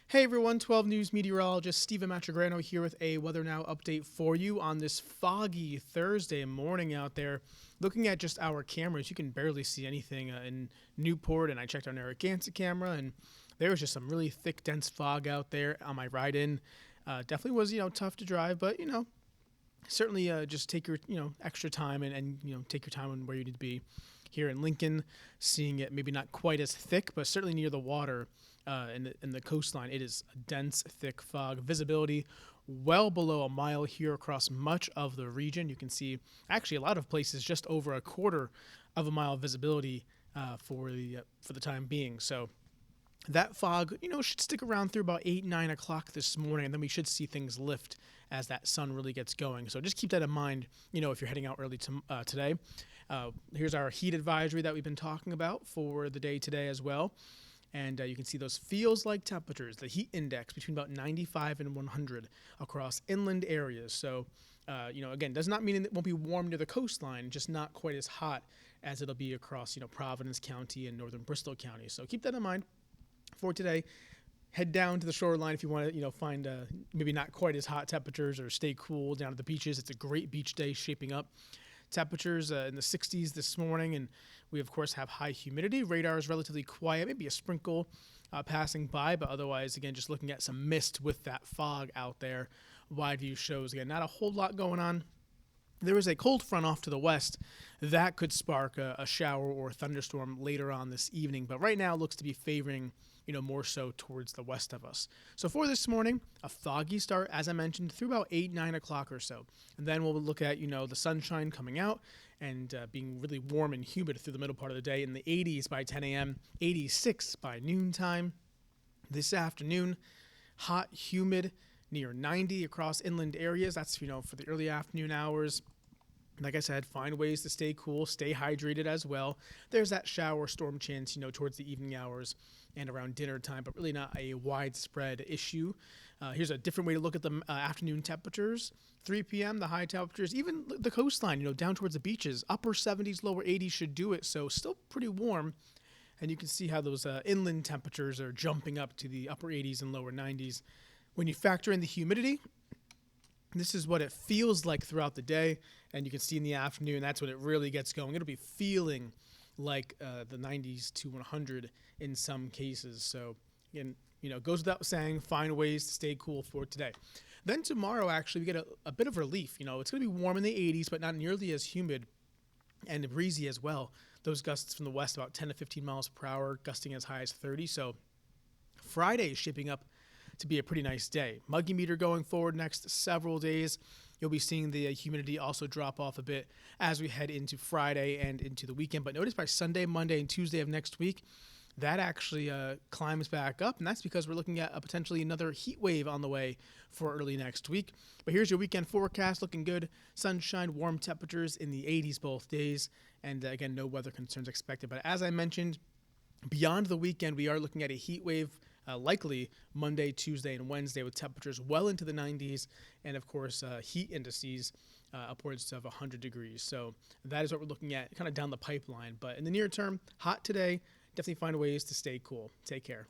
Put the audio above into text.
Hey everyone, 12 News meteorologist Steven Matrigrano here with a Weather Now update for you on this foggy Thursday morning out there. Looking at just our cameras, you can barely see anything in Newport, and I checked our Narragansett camera, and there was just some really thick, dense fog out there on my ride in. Definitely was, tough to drive, but, certainly just take your, extra time and take your time on where you need to be. Here in Lincoln, seeing it maybe not quite as thick, but certainly near the water in the coastline, it is a dense, thick fog. Visibility well below a mile here across much of the region. You can see actually a lot of places just over a quarter of a mile visibility for the time being. So that fog, should stick around through about 8, 9 o'clock this morning, and then we should see things lift as that sun really gets going. So just keep that in mind, if you're heading out early today. Here's our heat advisory that we've been talking about for the day today as well. And you can see those feels-like temperatures, the heat index between about 95 and 100 across inland areas. So, again, does not mean it won't be warm near the coastline, just not quite as hot as it'll be across, Providence County and northern Bristol County. So keep that in mind for today. Head down to the shoreline if you want to, find maybe not quite as hot temperatures or stay cool down at the beaches. It's a great beach day shaping up. Temperatures in the 60s this morning, and we, of course, have high humidity. Radar is relatively quiet, maybe a sprinkle passing by, but otherwise, again, just looking at some mist with that fog out there. Wide view shows, again, not a whole lot going on. There is a cold front off to the west that could spark a shower or thunderstorm later on this evening, but right now it looks to be favoring more so towards the west of us. So for this morning, a foggy start, as I mentioned, through about 8, 9 o'clock or so. And then we'll look at, the sunshine coming out and being really warm and humid through the middle part of the day in the 80s by 10 a.m., 86 by noontime. This afternoon, hot, humid, near 90 across inland areas. That's, for the early afternoon hours. Like I said, find ways to stay cool, stay hydrated as well. There's that shower storm chance, towards the evening hours and around dinner time, but really not a widespread issue. Here's a different way to look at the afternoon temperatures. 3 p.m., the high temperatures, even the coastline, down towards the beaches, upper 70s, lower 80s should do it. So still pretty warm. And you can see how those inland temperatures are jumping up to the upper 80s and lower 90s. When you factor in the humidity, this is what it feels like throughout the day, and you can see in the afternoon, that's when it really gets going. It'll be feeling like the 90s to 100 in some cases. So, again, goes without saying, find ways to stay cool for today. Then tomorrow, actually, we get a bit of relief. It's going to be warm in the 80s, but not nearly as humid and breezy as well. Those gusts from the west, about 10 to 15 miles per hour, gusting as high as 30. So Friday is shaping up to be a pretty nice day. Muggy meter going forward next several days. You'll be seeing the humidity also drop off a bit as we head into Friday and into the weekend. But notice by Sunday, Monday, and Tuesday of next week, that actually climbs back up. And that's because we're looking at potentially another heat wave on the way for early next week. But here's your weekend forecast, looking good. Sunshine, warm temperatures in the 80s both days. And again, no weather concerns expected. But as I mentioned, beyond the weekend, we are looking at a heat wave likely Monday, Tuesday, and Wednesday with temperatures well into the 90s and, of course, heat indices upwards of 100 degrees. So that is what we're looking at kind of down the pipeline. But in the near term, hot today. Definitely find ways to stay cool. Take care.